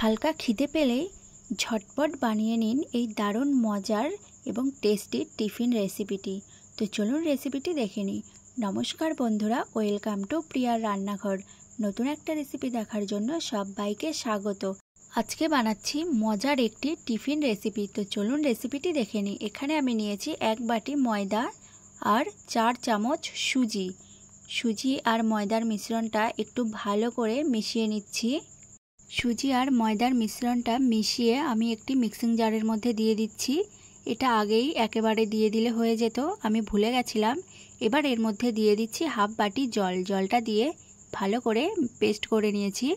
হালকা খিদে পেলেই ঝটপট বানিয়ে নিন এই দারুণ মজার এবং টেস্টি টিফিন রেসিপিটি। তো চলুন রেসিপিটি দেখে নিই। নমস্কার বন্ধুরা, ওয়েলকাম টু প্রিয়ার রান্নাঘর। নতুন একটা রেসিপি দেখার জন্য সবাইকে স্বাগত। আজকে বানাচ্ছি মজার একটি টিফিন রেসিপি। তো চলুন রেসিপিটি দেখে নিই। এখানে আমি নিয়েছি 1 বাটি ময়দা আর 4 চামচ সুজি আর ময়দার মিশ্রণটা একটু ভালো করে মিশিয়ে নিচ্ছি। সুজি আর ময়দার মিশ্রণটা মিশিয়ে আমি একটি মিক্সিং জারের মধ্যে দিয়ে দিচ্ছি। এটা আগেই একেবারে দিয়ে দিলে হয়ে যেত, আমি ভুলে গেছিলাম। এবার এর মধ্যে দিয়ে দিচ্ছি হাফ বাটি জলটা দিয়ে ভালো করে পেস্ট করে নিয়েছি।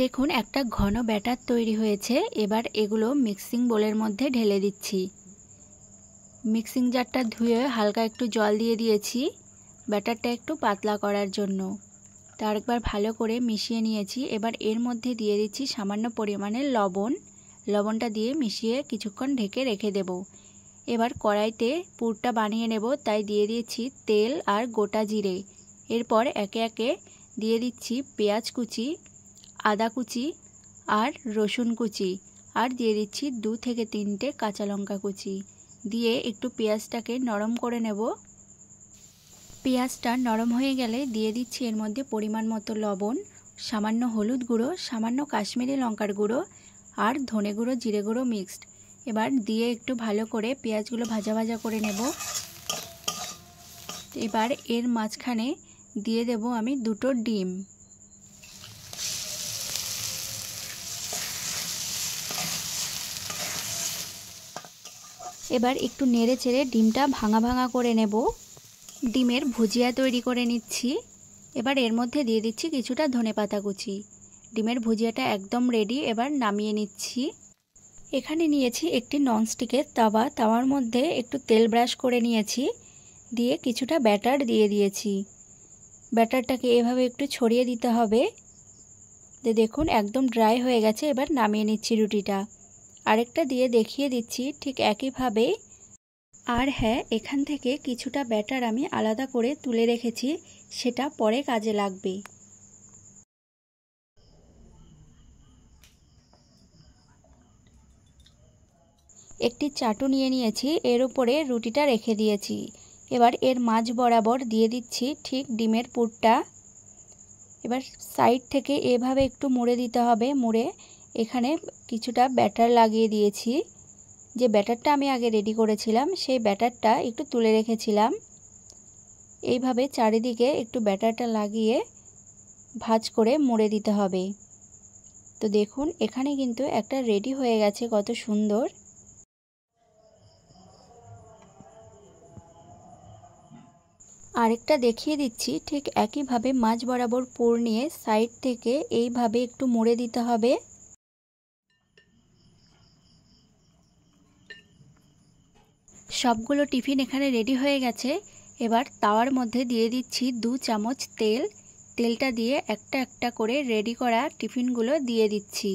দেখুন একটা ঘন ব্যাটার তৈরি হয়েছে। এবার এগুলো মিক্সিং বোলের মধ্যে ঢেলে দিচ্ছি। মিক্সিং জারটা ধুয়ে হালকা একটু জল দিয়ে দিয়েছি ব্যাটারটা একটু পাতলা করার জন্য। তার একবার ভালো করে মিশিয়ে নিয়েছি। এবার এর মধ্যে দিয়ে দিচ্ছি সামান্য পরিমাণের লবণটা দিয়ে মিশিয়ে কিছুক্ষণ ঢেকে রেখে দেব। এবার কড়াইতে পুরটা বানিয়ে নেব, তাই দিয়ে দিয়েছি তেল আর গোটা জিরে। এরপর একে একে দিয়ে দিচ্ছি পেঁয়াজ কুচি, আদা কুচি আর রসুন কুচি, আর দিয়ে দিচ্ছি 2 থেকে 3টে কাঁচা লঙ্কা কুচি। দিয়ে একটু পেঁয়াজটাকে নরম করে নেব। পেঁয়াজটা নরম হয়ে গেলে দিয়ে দিচ্ছি এর মধ্যে পরিমাণ মতো লবণ, সামান্য হলুদ গুঁড়ো, সামান্য কাশ্মীরি লঙ্কার গুঁড়ো আর ধনে গুঁড়ো জিরে গুঁড়ো মিক্সড। এবার দিয়ে একটু ভালো করে পেঁয়াজগুলো ভাজা ভাজা করে নেব। এবার এর মাঝখানে দিয়ে দেব আমি 2টো ডিম। এবার একটু নেড়ে চেড়ে ডিমটা ভাঙা ভাঙা করে নেব। ডিমের ভুজিয়া তৈরি করে নিচ্ছি। এবার এর মধ্যে দিয়ে দিচ্ছি কিছুটা ধনেপাতা কুচি। ডিমের ভুজিয়াটা একদম রেডি। এবার নামিয়ে নিচ্ছি। এখানে নিয়েছি একটি ননস্টিকের তাওয়ার মধ্যে একটু তেল ব্রাশ করে নিয়েছি, দিয়ে কিছুটা ব্যাটার দিয়ে দিয়েছি। ব্যাটারটাকে এভাবে একটু ছড়িয়ে দিতে হবে। দেখুন একদম ড্রাই হয়ে গেছে। এবার নামিয়ে নিচ্ছি রুটিটা। আরেকটা দিয়ে দেখিয়ে দিচ্ছি ঠিক একইভাবে। আর হ্যাঁ, এখান থেকে কিছুটা ব্যাটার আমি আলাদা করে তুলে রেখেছি, সেটা পরে কাজে লাগবে। একটি চাটু নিয়ে নিয়েছি, এর উপরে রুটিটা রেখে দিয়েছি। এবার এর মাঝ বরাবর দিয়ে দিচ্ছি ঠিক ডিমের পুরটা। এবার সাইড থেকে এভাবে একটু মুড়ে দিতে হবে। মুড়ে এখানে কিছুটা ব্যাটার লাগিয়ে দিয়েছি। যে ব্যাটারটা আমি আগে রেডি করেছিলাম সেই ব্যাটারটা একটু তুলে রেখেছিলাম। এইভাবে চারিদিকে একটু ব্যাটারটা লাগিয়ে ভাঁজ করে মুড়ে দিতে হবে। তো দেখুন এখানে কিন্তু একটা রেডি হয়ে গেছে, কত সুন্দর। আরেকটা দেখিয়ে দিচ্ছি ঠিক একইভাবে মাঝ বরাবর পুর নিয়ে সাইড থেকে এইভাবে একটু মুড়ে দিতে হবে। সবগুলো টিফিন এখানে রেডি হয়ে গেছে। এবার তাওয়ার মধ্যে দিয়ে দিচ্ছি 2 চামচ তেল। তেলটা দিয়ে একটা একটা করে রেডি করা টিফিনগুলো দিয়ে দিচ্ছি।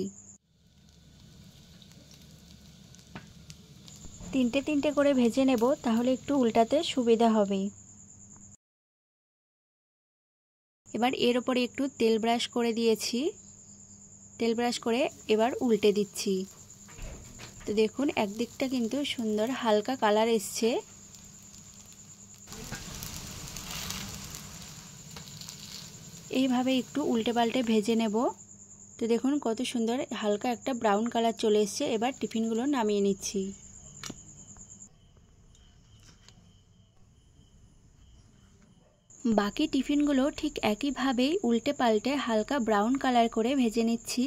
3টে করে ভেজে নেব, তাহলে একটু উল্টাতে সুবিধা হবে। এবার এর ওপরে একটু তেল ব্রাশ করে দিয়েছি। তেল ব্রাশ করে এবার উল্টে দিচ্ছি। তো দেখুন একদিকটা কিন্তু সুন্দর হালকা কালার এসছে। এইভাবে একটু উল্টে পাল্টে ভেজে নেব। তো দেখুন কত সুন্দর হালকা একটা ব্রাউন কালার চলে এসছে। এবার টিফিনগুলো নামিয়ে নিচ্ছি। বাকি টিফিনগুলো ঠিক একইভাবেই উল্টে পাল্টে হালকা ব্রাউন কালার করে ভেজে নিচ্ছি।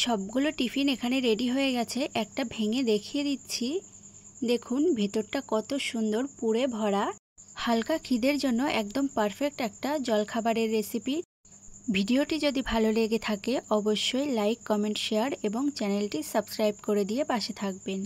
সবগুলো টিফিন এখানে রেডি হয়ে গেছে। একটা ভেঙে দেখিয়ে দিচ্ছি। দেখুন ভেতরটা কত সুন্দর পুরে ভরা। হালকা খিদের জন্য একদম পারফেক্ট একটা জলখাবারের রেসিপি। ভিডিওটি যদি ভালো লেগে থাকে অবশ্যই লাইক, কমেন্ট, শেয়ার এবং চ্যানেলটি সাবস্ক্রাইব করে দিয়ে পাশে থাকবেন।